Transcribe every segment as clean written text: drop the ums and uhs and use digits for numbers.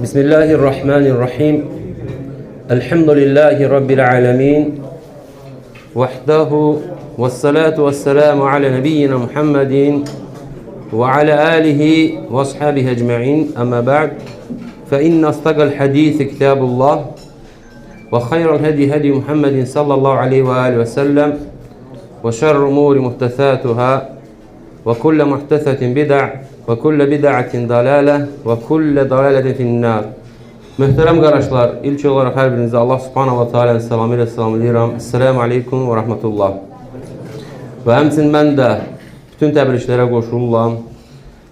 Bismillahirrahmanirrahim. Elhamdülillahi Rabbil alemin. Vahdahu vessalatu vesselamu ala nebiyyina Muhammedin ve ala alihi ve ashabihi ecma'in. Amma ba'd. Fe inne astaqal hadisi kitabullah ve hayral hedi hedi Muhammedin sallallahu aleyhi ve aleyhi ve sellem ve şerrü umuri muhtesatuhâ ve kulle muhtesetin bid'a ve kulle bid'atin dalale ve kulle dalaletin finnâr. Möhtərəm qardaşlar, ilk olaraq hər birinizə Allah subhanahu wa ta'ala salamı ilə salamlayıram. Esselamu aleykum və rahmetullah. Və həmçinin mən də bütün təbriklərə qoşuluram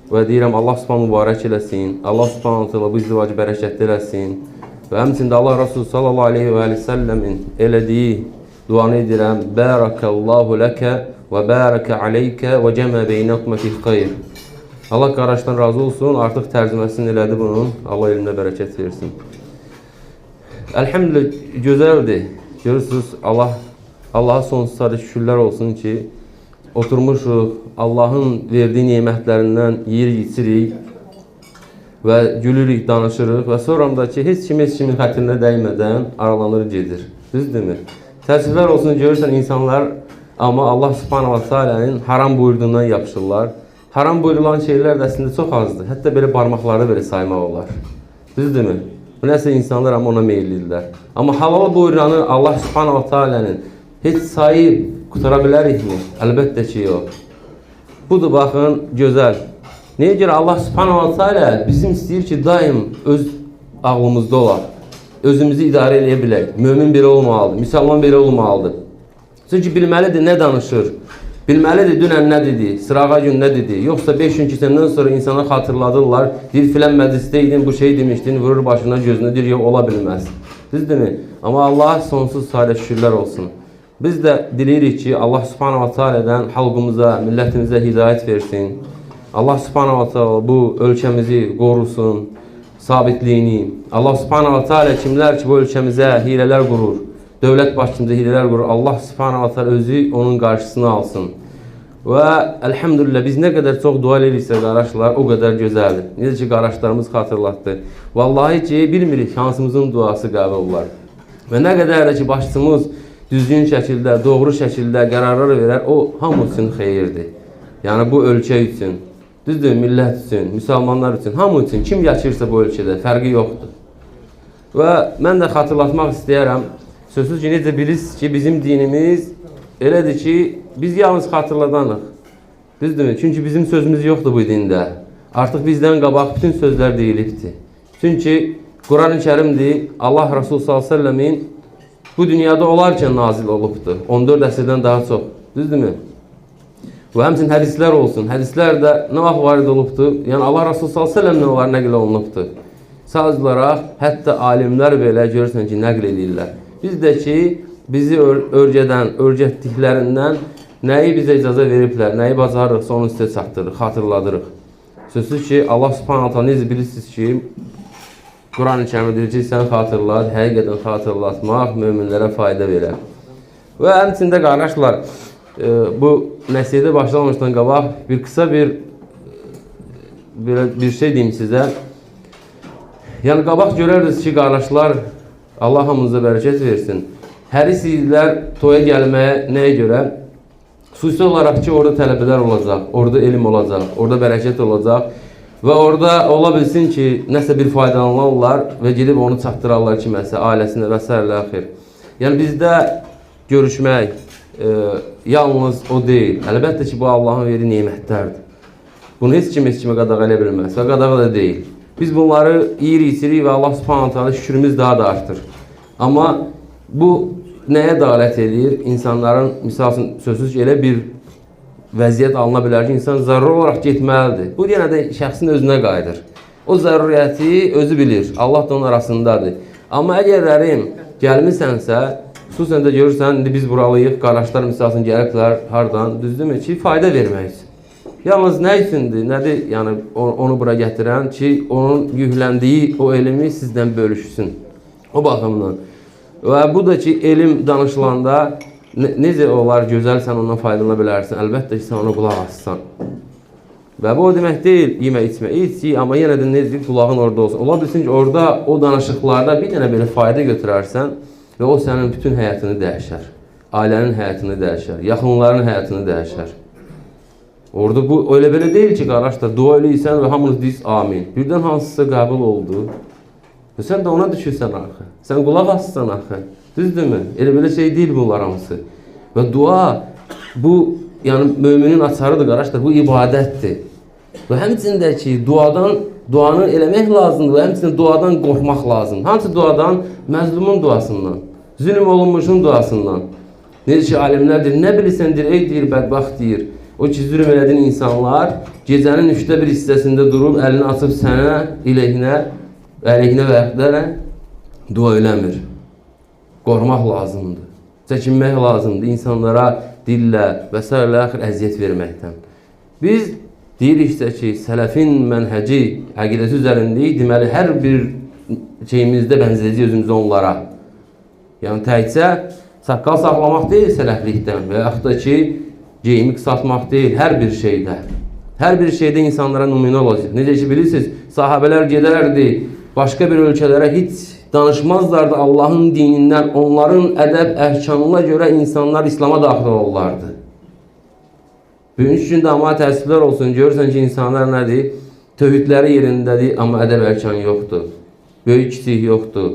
və deyirəm Allah subhanahu mübarək eləsin. Allah subhanahu wa ta'ala bu izdivacı bərəkətli eləsin. Və həmçinin də Allah Resulü sallallahu aleyhi və səlləmin elədiyi duanı edirəm. Bərakallahu ləkə və bərəkə aleykə və cəmə beynəkumə fi xeyr. Allah qardaşdan razı olsun. Artıq tərcüməsini elədi bunun. Allah elmdə bərəkət versin. Elhamdülillah, gözəldir. Görürsünüz, Allaha sonsuz sadə şükürlər olsun ki, oturmuşuq, Allahın verdiyi nemətlərindən yeyir, içirik və gülürük, danışırıq və sonra ki, heç kimin xətrinə dəymədən aralanır, gedir. Düzdürmü? Təəssüflər olsun, görürsən insanlar, amma Allah subhanahu wa ta'ala'nın haram buyurduğundan yapışırlar. Haram buyurulan şeylər də əslində çox azdır. Hətta belə barmaqları belə saymaq olar. Düzdürmü? Bu nəsə insanlar amma ona meyillidirlər. Amma halal buyuranı Allah subhanahu wa ta'ala'nın heç sayıb qutara bilərikmi? Əlbəttə ki, yox. Budur, baxın, gözəl. Nəyə görə Allah subhanahu wa ta'ala bizim istəyir ki, daim öz ağlımızda olaq. Özümüzü idarə edə bilək. Mömin biri olmalıdır, müsəlman biri olmalıdır. Çünki bilməlidir, nə danışır. Bilməlidir, dünən nə dedi, sırağa gün nə dedi. Yoxsa 5 gün keçəndən sonra insana xatırladırlar. Deyir, filən məclisdə idin, bu şey demişdin, vurur başına gözünü, deyir, yox, ola bilməz. Düzdürmü? Amma Allah sonsuz sadə şükürlər olsun. Biz də diləyirik ki, Allah subhanahu wa ta'ala'dan xalqımıza, millətimizə hidayət versin. Allah subhanahu wa ta'ala bu ölkəmizi qorusun, sabitliyini. Allah subhanahu wa ta'ala kimlər ki, bu ölkəmizə hilələr qurur, dövlət başçımıza hilələr qurur, Allah subhanahu wa ta'ala özü onun qarşısını alsın. Və elhamdülillah, biz nə qədər çox dua ediriksə qardaşlar, o qədər gözəldir. Necə ki, qardaşlarımız xatırlatdı. Vallahi ki, bilmirik, şansımızın duası qəbul olar. Və nə qədər də ki, başçımız düzgün şəkildə, doğru şəkildə qərarlar verər, o hamı üçün xeyirdir. Yəni, bu ölkə üçün, düzdür, millət üçün, müsəlmanlar üçün, hamı üçün, kim yaşayırsa bu ölkədə, fərqi yoxdur. Və mən də xatırlatmaq istəyərəm, sözsüz ki, necə bilirsiniz ki, bizim dinimiz elədir ki, biz yalnız xatırladanıq. Düzdürmü? Çünki bizim sözümüz yoxdur bu dində. Artıq bizdən qabaq bütün sözlər deyilibdir. Çünki Quran-ı Kərimdir, Allah Resulü s.ə.v-in bu dünyada olarkən nazil olubdur. 14 əsrdən daha çox. Düzdürmü? Və həmçinin hədislər olsun. Hədislər də nə vaxt varid olubdur? Yəni Allah Resulü s.ə.v-lə onlar nəql olunubdur. Sadəcə olaraq, hətta alimlər belə görürsən ki, nəql edirlər. Biz də ki, bizi öyrətdiklərindən nəyi bizə icazə veriblər, nəyi bacarırıqsa onu sizə çatdırırıq, xatırladırıq. Sözsüz ki, Allah subhanahu ta'ala necə bilirsiniz ki, Quran-ı Kərimdə deyir ki, sən xatırlat, həqiqətən xatırlatmaq möminlərə fayda verər. Və həmçində qardaşlar, bu nəsiyyədə başlamamışdan qabaq bir qısa bir şey deyim sizə. Yəni, qabaq görərdiniz ki, qardaşlar, Allah hamınıza bərəkət versin. Həris idilər toya gəlməyə nəyə görə? Xüsusi olaraq ki, orada tələbələr olacaq, orada elm olacaq, orada bərəkət olacaq və orada ola bilsin ki, nəsə bir faydalanırlar və gedib onu çatdırarlar kiməsə, ailəsinə və s. Yəni, bizdə görüşmək yalnız o deyil. Əlbəttə ki, bu Allahın verdiyi nemətlərdir. Bunu heç kimə qadağan edə bilməz və qadağa da deyil. Biz bunları yiyir, içirik və Allah subhanahu ta'ala şükrümüz daha da artır. Amma bu nəyə dəlalət edir? İnsanların, misal üçün, sözsüz ki, elə bir vəziyyət alına bilər ki, insan zəruri olaraq getməlidir. Bu, yenə də şəxsin özünə qayıdır. O zəruriyyəti özü bilir. Allah da onun arasındadır. Amma əgərlərim gəlmisənsə, xüsusən də görürsən, indi biz buralıyıq, qardaşlar, misal üçün, gəliblər hardan, düzdürmü ki, fayda vermək üçün. Yalnız nə üçündür? Nədir? Yəni, onu bura gətirən ki, onun yükləndiyi o elmi sizdən bölüşsün. O baxımdan. Və bu da ki, elm danışılanda necə olar, gözəl sən ondan faydalana bilərsən. Əlbəttə ki, sən ona qulaq assan. Və bu o demək deyil, yemə, içmə, iç, amma yenə də necə qulağın orada olsun. Ola bilsin ki, orada o danışıqlarda bir dənə belə fayda götürərsən və o sənin bütün həyatını dəyişər. Ailənin həyatını dəyişər, yaxınların həyatını dəyişər. Orada bu öyle belə deyil ki, qardaşlar, dua eləyirsən və hamınız deyirsiniz amin. Birdən hansısa qəbul oldu. Və sən də ona düşürsən axı. Sən qulaq asırsan axı. Düzdürmü? Elə belə şey deyil bunlar hamısı. Və dua bu, yəni müminin açarıdır qardaşlar, bu ibadətdir. Və həmçində ki, duanı eləmək lazımdır və həmçində duadan qorxmaq lazımdır. Hansı duadan? Məzlumun duasından, zülm olunmuşun duasından. Necə ki, alimlər deyir, nə bilirsən deyir, ey deyir, bədbaxt deyir. O ki, zülm elədin insanlar gecənin 1/3 hissəsində durub, əlini açıb sənə, əleyhinə və yaxdərə dua eləmir. Qorxmaq lazımdır, çəkinmək lazımdır insanlara dillə və s. əziyyət verməkdən. Biz deyiriksə ki, sələfin mənhəci, əqidəsi üzərindəyik, deməli, hər bir şeyimizdə bənzəyəcək özümüzü onlara. Yəni, təkcə saqqal saxlamaq deyil sələflikdən və yaxud da ki, geyimi qısaltmaq deyil, hər bir şeydə. Hər bir şeydə insanlara nümunə olacaq. Necə ki, bilirsiniz, sahabələr gedərdi, başqa bir ölkələrə heç danışmazlardı Allahın dinindən, onların ədəb əhkamına görə insanlar İslam'a daxil olurlardı. Bugünkü gün də amma təəssüflər olsun, görürsən ki, insanlar nədir? Tövhidləri yerindədir, amma ədəb əhkamı yoxdur. Böyük kiçik yoxdur.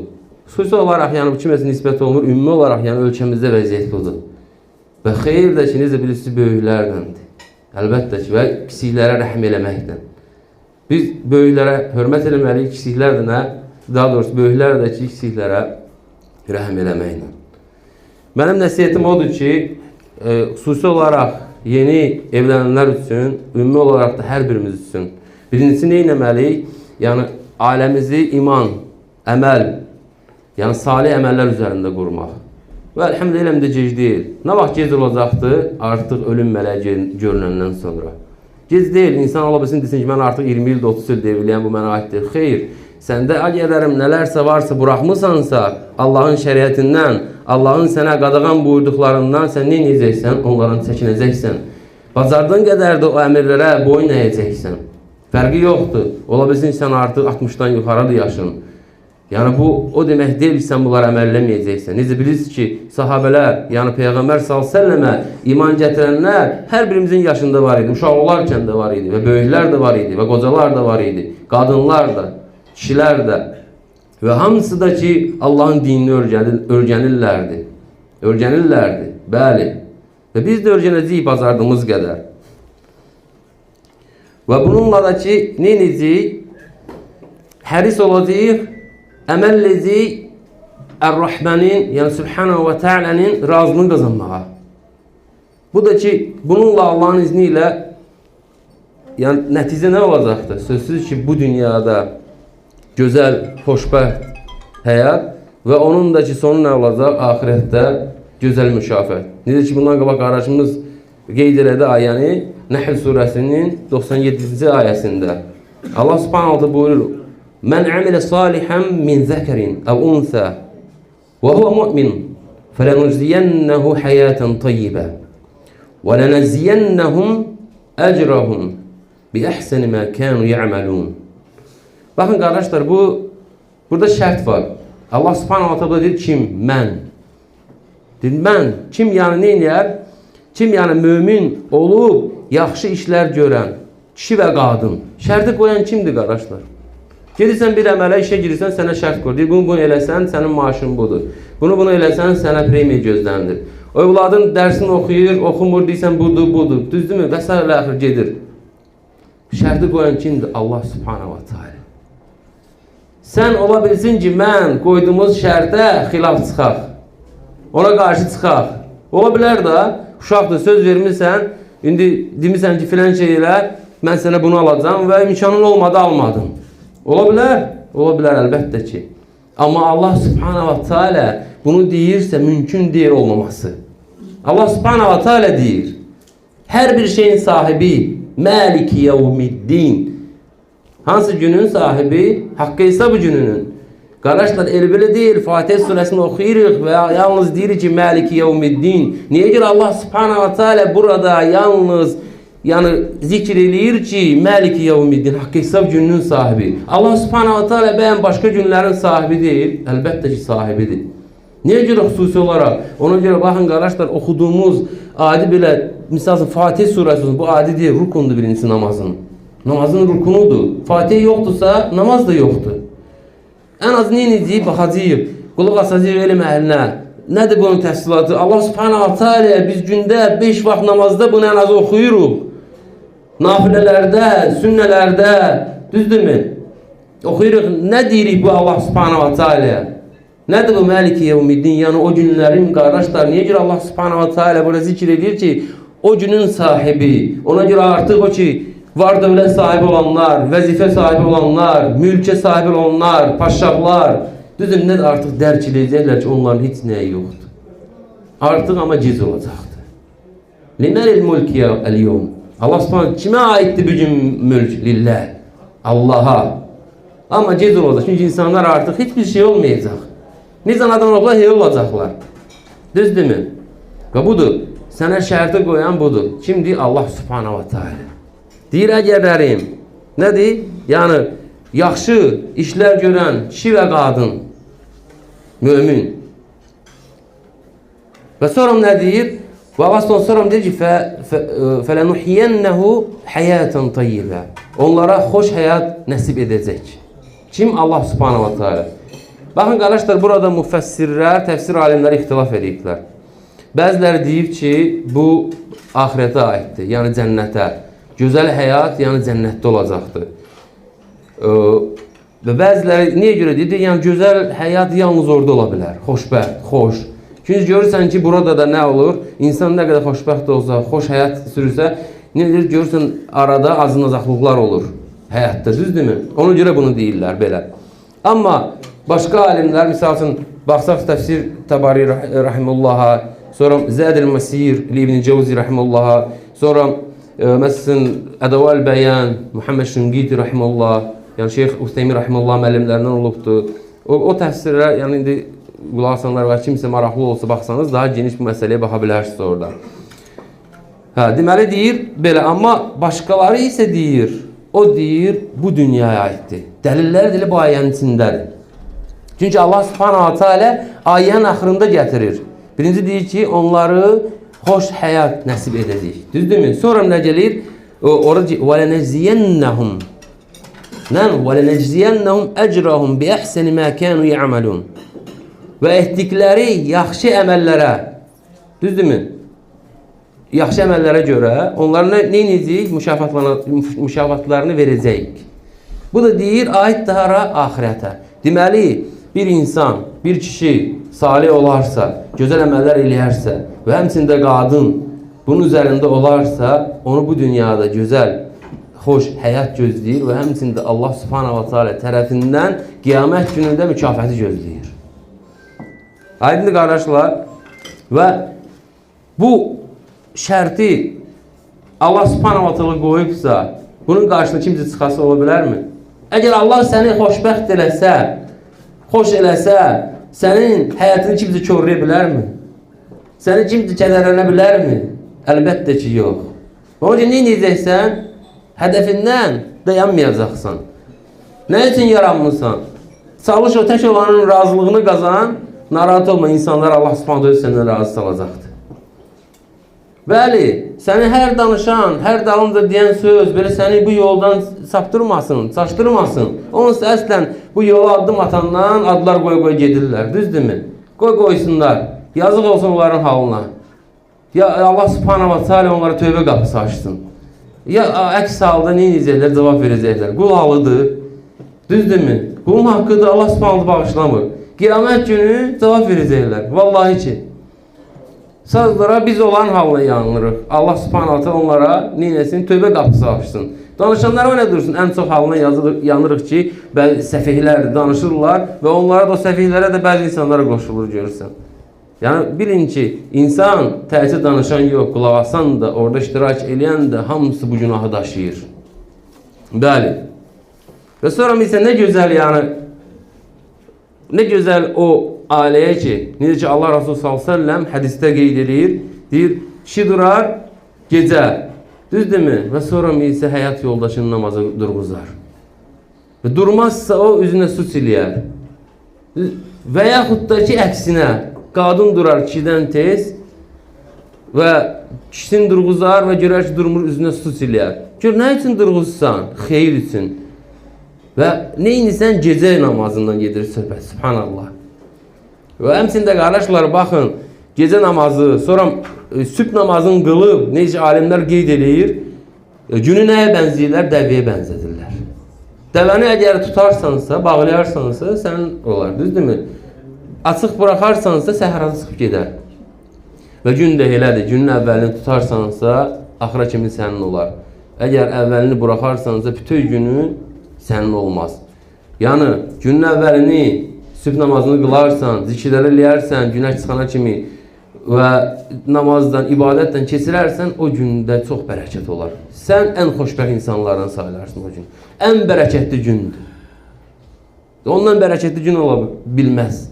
Xüsusi olaraq, yəni bu kiməsə nisbət olunur, ümumi olaraq, yəni ölkəmizdə vəziyyət budur. Və xeyir də ki, necə bilirsiniz, böyüklərdəndir. Əlbəttə ki, və kiçiklərə rəhm eləməkdən. Biz böyüklərə hörmət eləməliyik, kiçiklər də nə? Daha doğrusu, böyüklər də ki, kiçiklərə rəhm eləməklə. Mənim nəsiyyətim odur ki, xüsusi olaraq yeni evlənənlər üçün, ümumi olaraq da hər birimiz üçün. Birincisi, nə etməliyik? Yəni, ailəmizi iman, əməl, yəni salih əməllər üzərində qurmaq. Və əlhəmdülillah də gec deyil. Nə vaxt gec olacaqdır? Artıq ölüm mələyi görünəndən sonra. Gec deyil, insan ola bilsin, desin ki, mən artıq 20 ildə 30 ildə evliyəm, bu mənə aiddir. Xeyr, səndə əgərlərim nələrsə varsa, buraxmısansa, Allahın şəriətindən, Allahın sənə qadağan buyurduqlarından sən nə edəcəksən? Onların çəkinəcəksən. Bacardığın qədər də o əmirlərə boyun əyəcəksən. Fərqi yoxdur. Ola bilsin, sən artıq 60-dan yuxarıdır yaşın. Yəni, bu, o demək deyil ki, sən bunları əməl eləməyəcəksən. Necə bilirsiniz ki, sahabələr, yəni Peyğəmbər s.ə.və iman gətirənlər hər birimizin yaşında var idi. Uşaq olarkən də var idi və böyüklər də var idi və qocalar da var idi. Qadınlar da, kişilər də və hamısı da ki, Allahın dinini öyrənirlərdi. Öyrənirlərdi, bəli. Və biz də öyrənəcəyik bacardığımız qədər. Və bununla da ki, nə edəcəyik? Həris olacaq, əməl edəcək Ər-Rəhmənin, yəni Subhanahu və Teala'nın razılığını qazanmağa. Bu da ki, bununla Allahın izni ilə yəni, nəticə nə olacaqdır? Sözsüz ki, bu dünyada gözəl, xoşbəxt həyat və onun da ki, sonu nə olacaq? Ahirətdə gözəl mükafat. Necə ki, bundan qabaq qardaşımız qeyd elədi ayəni Nəhl surəsinin 97-ci ayəsində. Allah Subhanahu buyurur: "Men amile salihan min zakarin aw unsa ve huwa mu'min felenuziyennehu hayaten tayyiba ve leneziyennehum ecrahum bi ahsani ma kanu ya'malun." Bakın kardeşler, burada şart var. Allah Subhanahu Teala deyir kim? Mən. Deyir mən. Kim yəni nə eləyər? Kim yəni mömin olub yaxşı işlər görən kişi və qadın. Şərti qoyan kimdir qardaşlar? Gedirsən bir əmələ, işə girirsən, sənə şərt qoyur. Deyir, bunu eləsən, sənin maaşın budur. Bunu eləsən, sənə premiya gözlənilir. O evladın dərsini oxuyur, oxumur, deyirsən, budur. Düzdürmü? Və s. axır gedir. Şərti qoyan kimdir? Allah Subhanahu wa Ta'ala. Sən ola bilsin ki, mən qoyduğumuz şərtə xilaf çıxaq. Ona qarşı çıxaq. Ola bilər də, uşaqdır, söz vermirsən, indi demirsən ki, filan şey elə, mən sənə bunu alacağım və imkanın olmadı, almadım. Ola bilər? Ola bilər əlbəttə ki. Amma Allah Subhanahu wa Ta'ala bunu deyirsə, mümkün deyil olmaması. Allah Subhanahu wa Ta'ala deyir, hər bir şeyin sahibi, Maliki yevmiddin. Hansı günün sahibi? Haqqı hesabı gününün. Qardaşlar, elə deyil, Fatih surəsini oxuyuruq və yalnız deyirik ki, Maliki yevmiddin. Niyə görə Allah Subhanahu wa Ta'ala burada yalnız yəni zikr eləyir ki, Məliki Yevmiddin, haqq hesab gününün sahibi. Allah Subhanahu wa Taala bəyən başqa günlərin sahibi deyil, əlbəttə ki, sahibidir. Niyə görə xüsusi olaraq? Ona görə baxın qardaşlar, oxuduğumuz adi belə, misal Fatih surəsi, bu adi deyil, rukundur birincisi namazın. Namazın rukunudur. Fatih yoxdursa, namaz da yoxdur. Ən az neyəcəyik, baxacağıq. Qulaq asacağıq elm əhlinə. Nədir bunun təfsilatı? Allah Subhanahu wa Taala biz gündə 5 vaxt namazda bunu ən az oxuyuruq. Nafilələrdə, sünnələrdə, düzdürmü? Oxuyuruq. Nə deyirik bu Allah Subhanahu wa Taala'ya? Nədir bu Məliki Yevmiddin? Yəni o günlərin qardaşlar, niyə görə Allah Subhanahu wa Taala burada zikr edir ki, o günün sahibi, ona görə artıq o ki, var dövlət sahibi olanlar, vəzifə sahibi olanlar, mülkə sahibi olanlar, paşalar, düzdür, nə artıq dərk edəcəklər ki, onların heç nəyi yoxdur. Artıq amma giz olacaqdır. Liməlil mülkiyə əl-yevm. Allah Subhanahu kimə aiddir bu gün mülk? Lillah. Allaha. Amma giz olacaq. Çünki insanlar artıq heç bir şey olmayacaq. Necə adam olacaqlar, hey olacaqlar. Düzdürmü? Və budur. Sənə şərti qoyan budur. Kimdir? Allah Subhanahu wa Taala. Deyir əgərlərim. Nədir? Yəni, yaxşı işlər görən kişi və qadın, mömin. Və sonra nə deyir? Və Allah sonra deyir ki, فَلَنُحْيَنَّهُ حَيَاتًا طَيِّبًا. Onlara xoş həyat nəsib edəcək. Kim? Allah Subhanahu wa Taala. Baxın, qardaşlar, burada müfəssirlər, təfsir alimləri ixtilaf ediblər. Bəziləri deyib ki, bu ahirətə aiddir, yəni cənnətə. Gözəl həyat, yəni cənnətdə olacaqdır. Və bəziləri niyə görə deyir? Yəni gözəl həyat yalnız orada ola bilər. Xoşbəxt, xoş. Çünki görürsən ki, burada da nə olur? İnsan nə qədər xoşbəxt olsa, xoş həyat sürürsə, nə deyir? Görürsən, arada azınacaqlıqlar olur həyatda, düzdürmü? Ona görə bunu deyirlər belə. Amma başqa alimlər, misal üçün, baxsaq təfsir Təbari rahimullaha, sonra Zədil Məsir İbn Cəvzi rahimullaha, sonra məsələn Ədəval Bəyan Muhammed Şüngiti rahimullah, yəni Şeyx Üsteymi rahimullah müəllimlərindən olubdur. O təfsirlər, yəni indi qulaq asanlar və kimsə maraqlı olsa baxsanız, daha geniş bir məsələyə baxa bilərsiniz orada. Hə, deməli deyir belə, amma başqaları isə deyir, o deyir bu dünyaya aiddir. Dəlillər dili bu ayənin içindədir. Çünki Allah Subhanahu wa Taala ayənin axırında gətirir. Birinci deyir ki, onları xoş həyat nəsib edəcək. Düzdürmü? Sonra nə gəlir? Orada وَلَنَجْزِيَنَّهُمْ وَلَنَجْزِيَنَّهُمْ أَجْرَهُمْ بِأَحْسَنِ مَا كَانُوا يَعْمَلُونَ. Və etdikləri yaxşı əməllərə, düzdürmü? Yaxşı əməllərə görə onlara nə edəcək? Mükafatlarını verəcəyik. Bu da deyir, aid daha ahirətə. Deməli, bir insan, bir kişi salih olarsa, gözəl əməllər eləyərsə və həmçində qadın bunun üzərində olarsa, onu bu dünyada gözəl, xoş həyat gözləyir və həmçində Allah Subhanahu wa Taala tərəfindən qiyamət günündə mükafatı gözləyir. Aydındır qardaşlar, və bu şərti Allah Subhanahu wa Taala qoyubsa, bunun qarşısında kimsə çıxası ola bilərmi? Əgər Allah səni xoşbəxt eləsə, xoş eləsə, sənin həyatını kimsə körləyə bilərmi? Səni kimsə kədərlənə bilərmi? Əlbəttə ki, yox. Onun üçün, nə edəcəksən? Hədəfindən dayanmayacaqsan. Nə üçün yaranmısan? Çalış o tək olanın razılığını qazan, narahat olma, insanlar Allah Subhanahu səndən razı salacaqdır. Bəli, səni hər danışan, hər dalınca deyən söz, belə səni bu yoldan saptırmasın, çaşdırmasın. Onsa əslən bu yola addım atandan adlar qoy gedirlər, düzdürmü? Qoysunlar, yazıq olsun onların halına. Ya Allah Subhanahu wa Taala onlara tövbə qapısı açsın. Ya əks halda nə edəcəklər, cavab verəcəklər. Qul halıdır, düzdürmü? Qulun haqqıdır, Allah Subhanahu bağışlamır. Qiyamət günü cavab verəcəklər, vallahi ki. Sazlara biz olan halına yanırıq. Allah Subhanahu Taala onlara neyləsin? Tövbə qapısı açsın. Danışanlar nə dursun? Ən çox halına yanırıq ki, səfihlər danışırlar və onlara da o səfihlərə də bəzi insanlara qoşulur görürsən. Yəni bilin ki, insan təhsil danışan yox, qulaq asan da, orada iştirak eləyən də hamısı bu günahı daşıyır. Bəli. Və sonra isə nə gözəl, yəni nə gözəl o ailəyə ki, necə ki Allah Resulü s.ə.v hədisdə qeyd edir, deyir, kişi durar gecə, Düzdürmü? Və sonra isə həyat yoldaşının namazı durğuzar. Və durmazsa o üzünə su siləyər. Və yaxud da ki, əksinə, qadın durar kişidən tez və kişisini durğuzar və görər ki, durmur, üzünə su siləyər. Gör, nə üçün durğuzsan? Xeyir üçün. Və neyinisən? Gecə namazından gedir söhbət. Subhanallah. Və həmçində qardaşlar, baxın, gecə namazı, sonra sübh namazını qılıb, necə alimlər qeyd edir, günü nəyə bənzəyirlər? Dəvəyə bənzədirlər. Dəvəni əgər tutarsansa, bağlayarsansa, sənin olar, düzdürmü? Açıq buraxarsansa, səhərası çıxıb gedər. Və gün də elədir, günün əvvəlini tutarsansa, axıra kimi sənin olar. Əgər əvvəlini buraxarsansa, bütün günün sənin olmaz. Yəni, günün əvvəlini, sübh namazını qılarsan, zikirləri eləyərsən, günəş çıxana kimi və namazdan, ibadətdən keçirərsən, o gündə çox bərəkət olar. Sən ən xoşbəxt insanlardan sayılarsın o gün. Ən bərəkətli gündür. Ondan bərəkətli gün ola bilməz.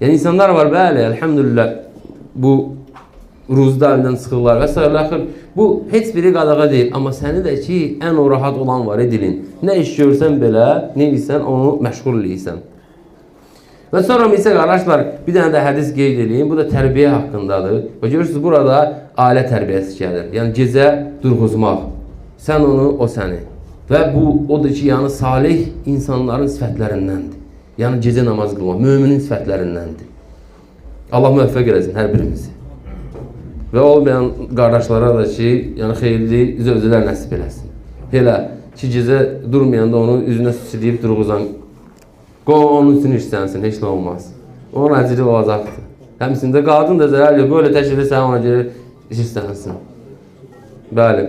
Yəni, insanlar var, bəli, əlhəmdülillah, bu ruzda əlindən çıxırlar və s. Bu, heç biri qadağa deyil. Amma səni də ki, ən o rahat olan var edilin. Nə iş görsən belə, nə edirsən, onu məşğul eləyirsən. Və sonra isə qardaşlar, bir dənə də hədis qeyd edeyim. Bu da tərbiyə haqqındadır. Və görürsünüz, burada ailə tərbiyəsi gəlir. Yəni, gecə durğuzmaq. Sən onu, o səni. Və bu, odur ki, yəni, salih insanların sifətlərindəndir. Yəni, gecə namaz qılmaq, müminin sifətlərindəndir. Allah müvəffəq eləsin hər birimizi. Və olmayan qardaşlara da ki, yəni, xeyirli zövcələr nəsib eləsin. Elə ki, gecə durmayanda onu üzünə siləyib durğuzan, onun üçün işlənsin, heç nə olmaz. Onun əcri olacaqdır. Həmçində qadın da zərər yox, böyle təşkili sən ona görə işlənsin. Bəli.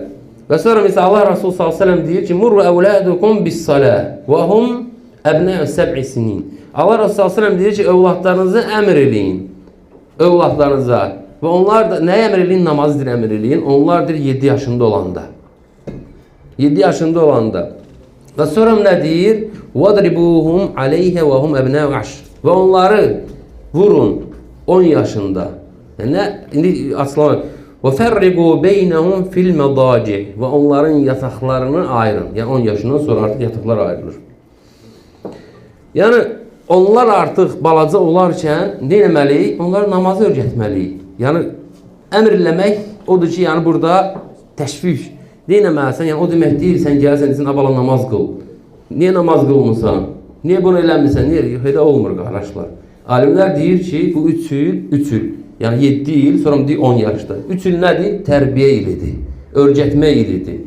Və sonra mesela Allah Resulü s.ə.v deyir ki, Murru əvlədukum bis-salə və hum əbnə'ü səb'i sinin. Allah Resulü s.ə.v deyir ki, övladlarınızı əmr eləyin. Övladlarınıza. Və onlar da nəyə əmr eləyin? Namazdır əmr eləyin. Onlardır 7 yaşında olanda. 7 yaşında olanda. Və sonra nə deyir? وَضْرِبُوهُمْ عَلَيْهَ وَهُمْ أَبْنَاءُ عَشْرٍ. Və onları vurun 10 yaşında. Yəni, indi açıqlamaq. وَفَرِّقُوا بَيْنَهُمْ فِي الْمَضَاجِعِ. Və onların yataqlarını ayırın. Yəni 10 yaşından sonra artıq yataqlar ayrılır. Yəni, onlar artıq balaca olarkən nə etməliyik? Onlara namazı öyrətməliyik. Yəni, əmr eləmək odur ki, yəni burada təşviş. Nə etməlisən? Yəni, o demək deyil, sən gəlsən, desin, abala namaz qıl. Niyə namaz qılmırsan? Niyə bunu eləmirsən? Niyə? Elə olmur, qardaşlar. Alimlər deyir ki, bu 3 il, yəni 7 il, sonra deyir 10 yaşda. 3 il nədir? Tərbiyə ilidir, öyrətmə ilidir.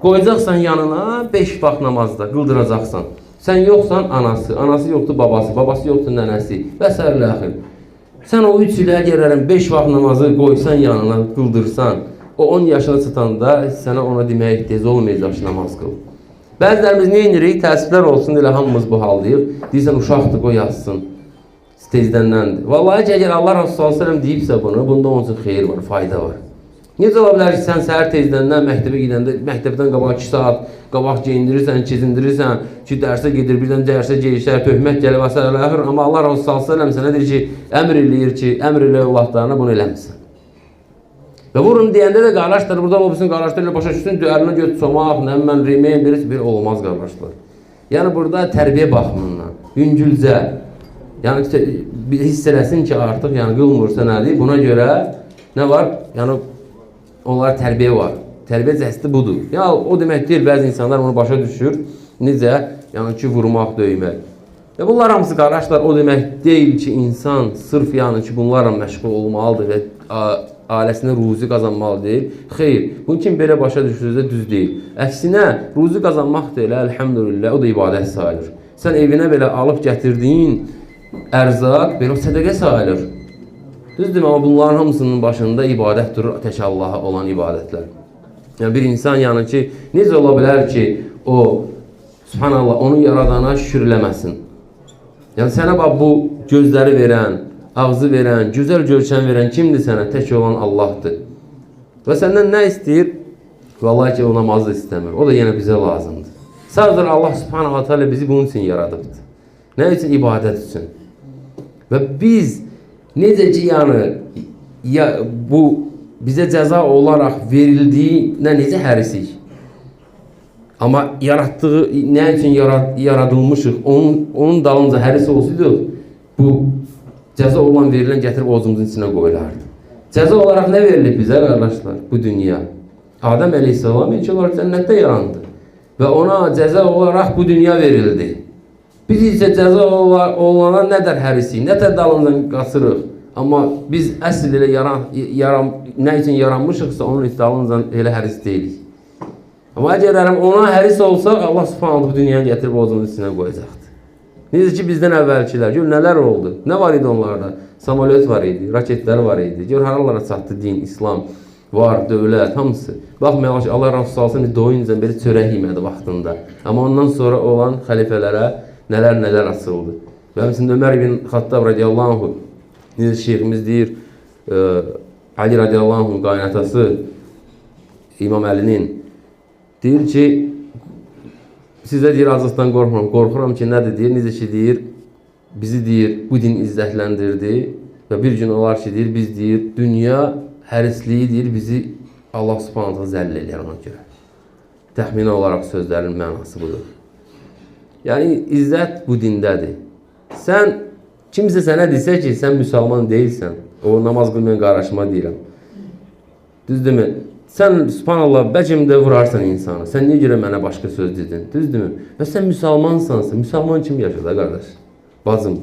Qoyacaqsan yanına 5 vaxt namazda, qıldıracaqsan. Sən yoxsan anası, anası yoxdur babası, babası yoxdur nənəsi və s. Sən o 3 ilə gələrəm 5 vaxt namazı qoysan yanına, qıldırsan, o 10 yaşına çıxanda sənə ona demək tez olmayacaq ki, namaz qıl. Bəzilərimiz nə edirik? Təəssüflər olsun, elə hamımız bu haldayıq. Deyirsən, uşaqdır, qoy yazsın. Tezdənləndir. Vallahi ki, əgər Allah Resulü s.ə.v deyibsə bunu, bunda onun üçün xeyir var, fayda var. Necə ola bilər ki, sən səhər tezdəndən məktəbə gedəndə, məktəbdən qabaq 2 saat qabaq geyindirirsən, kezindirirsən, ki, dərsə gedir, birdən dərsə geyişlər, töhmət gəlir və s. Amma Allah Resulü s.ə.v sənə deyir ki, əmr eləyir ki, əmr elə övladlarına bunu eləmirsən. Və vurun deyəndə də qardaşlar, burada olsun, qardaşlar ilə başa düşsün, əlinə göt çomaq, nəmmən, remeyin, bir olmaz qardaşlar. Yəni, burada tərbiyə baxımından, yüngülcə, yəni, hiss eləsin ki, artıq, yəni, qılmırsa nədir? Buna görə nə var? Yəni, onlara tərbiyə var. Tərbiyə cəhəsti budur. Ya, o demək deyil, bəzi insanlar onu başa düşür. Necə? Yəni ki, vurmaq, döymək. Və bunlar hamısı qardaşlar, o demək deyil ki, insan sırf yəni ki, bunlarla məşğul olmalıdır və ailəsinə ruzi qazanmalı deyil. Xeyr, bunun kim belə başa düşürsə düz deyil. Əksinə, ruzi qazanmaq da elə, əlhəmdülillah, o da ibadət sayılır. Sən evinə belə alıb gətirdiyin ərzaq, belə o sədəqə sayılır. Düzdür, amma bunların hamısının başında ibadət durur, tək Allaha olan ibadətlər. Yəni, bir insan yəni ki, necə ola bilər ki, o, subhanallah, onu yaradana şükür eləməsin. Yəni, sənə bax, bu gözləri verən, ağzı verən, gözəl görkəm verən kimdir sənə? Tək olan Allahdır. Və səndən nə istəyir? Vallahi ki, o namazı istəmir. O da yenə bizə lazımdır. Sadəcə Allah subhanahu wa ta'ala bizi bunun üçün yaradıbdır. Nə üçün? İbadət üçün. Və biz necə ki, yəni, bu bizə cəza olaraq verildiyinə necə hərisik? Amma yaratdığı, nə üçün yaradılmışıq, onun dalınca həris olsaydıq, bu cəza olan verilən gətirib ovcumuzun içinə qoyulardı. Cəza olaraq nə verilib bizə, qardaşlar, bu dünya? Adəm əleyhissalam ilk olaraq cənnətdə yarandı və ona cəza olaraq bu dünya verildi. Biz isə cəza olana nə dər hərisik, nə dər dalından qaçırıq. Amma biz əsl elə nə üçün yaranmışıqsa, onun dalınca elə həris deyilik. Amma əgər ona həris olsaq, Allah subhanahu bu dünyanı gətirib ovcumuzun içinə qoyacaqdır. Necə ki, bizdən əvvəlkilər, gör nələr oldu, nə var idi onlarda? Samolyot var idi, raketlər var idi, gör haralara çatdı din, İslam, var, dövlət, hamısı. Baxmayalım ki, Allah Rasul salsın, doyunca belə çörək yemədi vaxtında. Amma ondan sonra olan xəlifələrə nələr açıldı. Və həmçində Ömər ibn Xattab radiyallahu anh, necə şeyximiz deyir, Ali radiyallahu anh qaynatası İmam Əlinin, deyir ki, sizə deyir, azlıqdan qorxmuram. Qorxuram ki, nədir deyir, necə ki deyir, bizi deyir, bu din izzətləndirdi və bir gün olar ki deyir, biz deyir, dünya hərisliyi deyir, bizi Allah subhanahu zəll eləyər ona görə. Təxminə olaraq sözlərin mənası budur. Yəni, izzət bu dindədir. Sən, kimsə sənə desə ki, sən müsəlman deyilsən, o namaz qılmayan qardaşıma deyirəm. Düzdürmü? Sən, subhanallah, bəlkə də vurarsan insanı. Sən niyə görə mənə başqa söz dedin? Düzdürmü? Və sən müsəlmansansa, müsəlman kim yaşır da, qardaş? Bacım.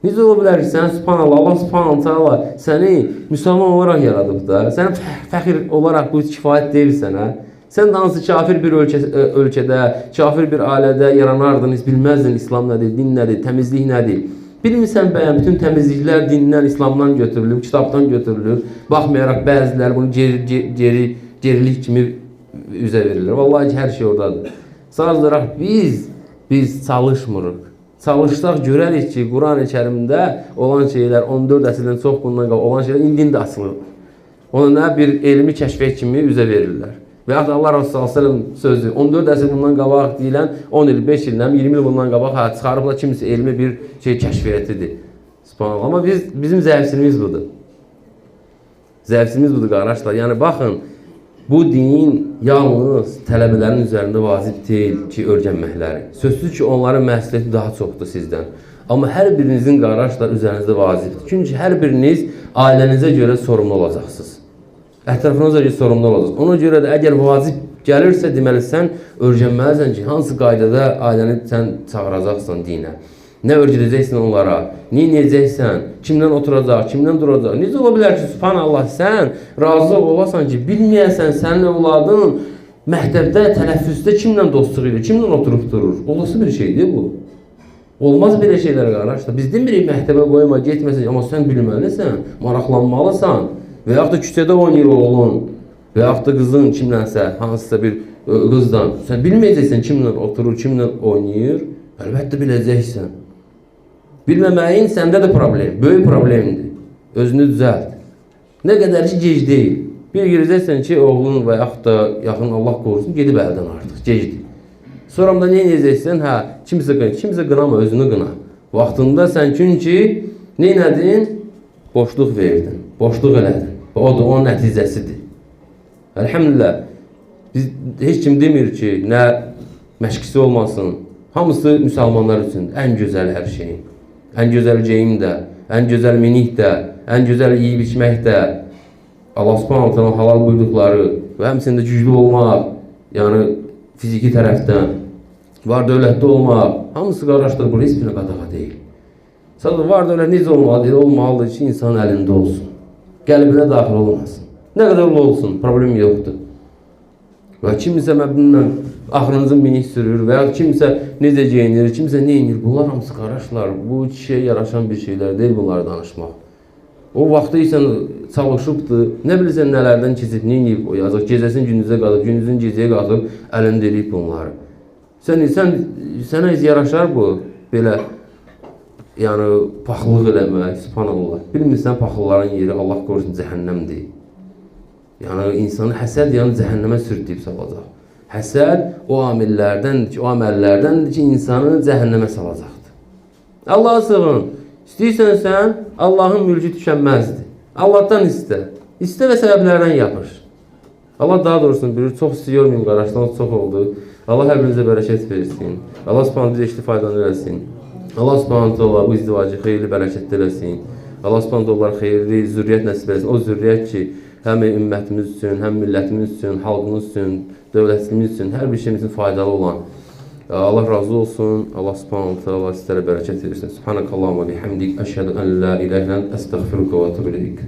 Necə ola bilər ki, sən, subhanallah, Allah subhanallah, səni müsəlman olaraq yaradıb da, sən fəxir olaraq bu kifayət deyil sənə. Sən də hansı kafir bir ölkədə, kafir bir ailədə yaranardın, heç bilməzdin İslam nədir, din nədir, təmizlik nədir. Bilmirsən bəyən, bütün təmizliklər dindən, İslamdan götürülür, kitabdan götürülür. Baxmayaraq bəziləri bunu gerilik kimi üzə verilir. Vallahi ki, hər şey oradadır. Sadəcə biz çalışmırıq. Çalışsaq görərik ki, Quran-ı Kərimdə olan şeylər, 14 əsrdən çox bundan qabaq olan şeylər indi də asılır. Ona bir elmi kəşfiyyat kimi üzə verirlər. Və yaxud Allah Rasul sallallahu sözü 14 əsr bundan qabaq deyilən 10 il, 5 ildən, 20 il bundan qabaq çıxarıblar kimsə elmi bir şey kəşfiyyətidir. Subhanallah. Amma bizim zəifçiliyimiz budur. Zəifçiliyimiz budur, qardaşlar. Yəni, baxın, bu din yalnız tələbələrin üzərində vacib deyil ki, öyrənməkləri. Sözsüz ki, onların məsuliyyəti daha çoxdur sizdən. Amma hər birinizin, qardaşlar, üzərinizdə vacibdir. Çünki hər biriniz ailənizə görə sorumlu olacaqsınız. Ətrafınıza görə sorumlu olacaqsınız. Ona görə də əgər vacib gəlirsə, deməli, sən öyrənməlisən ki, hansı qaydada ailəni sən çağıracaqsan dinə. Nə öyrədəcəksən onlara, nə edəcəksən, kimdən oturacaq, kimdən duracaq. Necə ola bilər ki, subhanallah, sən razı olasan ki, bilməyəsən sənin övladın məktəbdə, tələffüzdə kimlə dostluq edir, kimlə oturub durur. Olası bir şeydir bu. Olmaz belə şeylər, qardaşlar. Biz demirik, məktəbə qoyma, getməsən, amma sən bilməlisən, maraqlanmalısan. Və yaxud da küçədə oynayır oğlun, və yaxud da qızın kimlənsə, hansısa bir qızdan. Sən bilməyəcəksən kimlə oturur, kimlə oynayır. Əlbəttə biləcəksən. Bilməməyin səndə də problem, böyük problemdir. Özünü düzəlt. Nə qədər ki, gec deyil. Bir girəcəksən ki, oğlun və yaxud da yaxın Allah qorusun, gedib əldən artıq, gecdir. Sonra da nə edəcəksən? Hə, kimsə qınama, özünü qına. Vaxtında sən çünki nə edin? Boşluq verdin, boşluq elədin. Odur, onun nəticəsidir. Əlhəmdülillah, biz heç kim demir ki, nə məşqisi olmasın. Hamısı müsəlmanlar üçün ən gözəl hər şeyin. Ən gözəl geyim də, ən gözəl minik də, ən gözəl yeyib içmək də, Allah subhanahu ta'ala halal buyurduqları və həmçində güclü olmaq, yəni fiziki tərəfdən, var dövlətdə olmaq, hamısı qardaşlar, bu heç bir qadağa deyil. Sadəcə var dövlət necə olmalıdır? Olmalıdır ki, insanın əlində olsun. Qəlbinə daxil olmasın. Nə qədər olsun, problem yoxdur. Və kimsə məbdindən axırınızın minik sürür və ya kimsə necə geyinir, kimsə nə inir. Bunlar hamısı qardaşlar, bu kişiyə yaraşan bir şeylər deyil bunları danışmaq. O vaxtı isə çalışıbdır, nə bilirsən nələrdən keçib, nə inib o yazıq, gecəsin gündüzə qalıb, gündüzün gecəyə qalıb, əlində eləyib bunları. Sənə yaraşar bu, belə, yəni, paxıllıq eləmək, subhanallah. Bilmirsən, paxılların yeri Allah qorusun cəhənnəmdir. Yəni, insanı həsəd cəhənnəmə sürükləyib salacaq. Həsəd o əməllərdəndir ki, insanı cəhənnəmə salacaqdır. Allah'a sığın. İstəyirsən sən, Allahın mülkü tükənməzdir. Allahdan istə. İstə və səbəblərdən yapır. Allah daha doğrusunu bilir, çox sizi yormayayım, qarşıdan çox oldu. Allah hər birinizə bərəkət versin. Allah subhanahu bizi istifadəni eləsin. Allah subhanahu bu izdivacı xeyirli bərəkətli eləsin. Allah subhanahu xeyirli zürriyyət nəsib eləsin. O zürriyyət ki, həm ümmətimiz üçün, həm millətimiz üçün, xalqımız üçün, dövlətimiz üçün, hər bir şeyimiz üçün faydalı olan. Allah razı olsun. Allah subhanahu sizlərə bərəkət versin. Subhanakallahumma bihamdik. Əşhədu ən la ilahe illə əntə, əstəğfiruka və etûbü ileyk.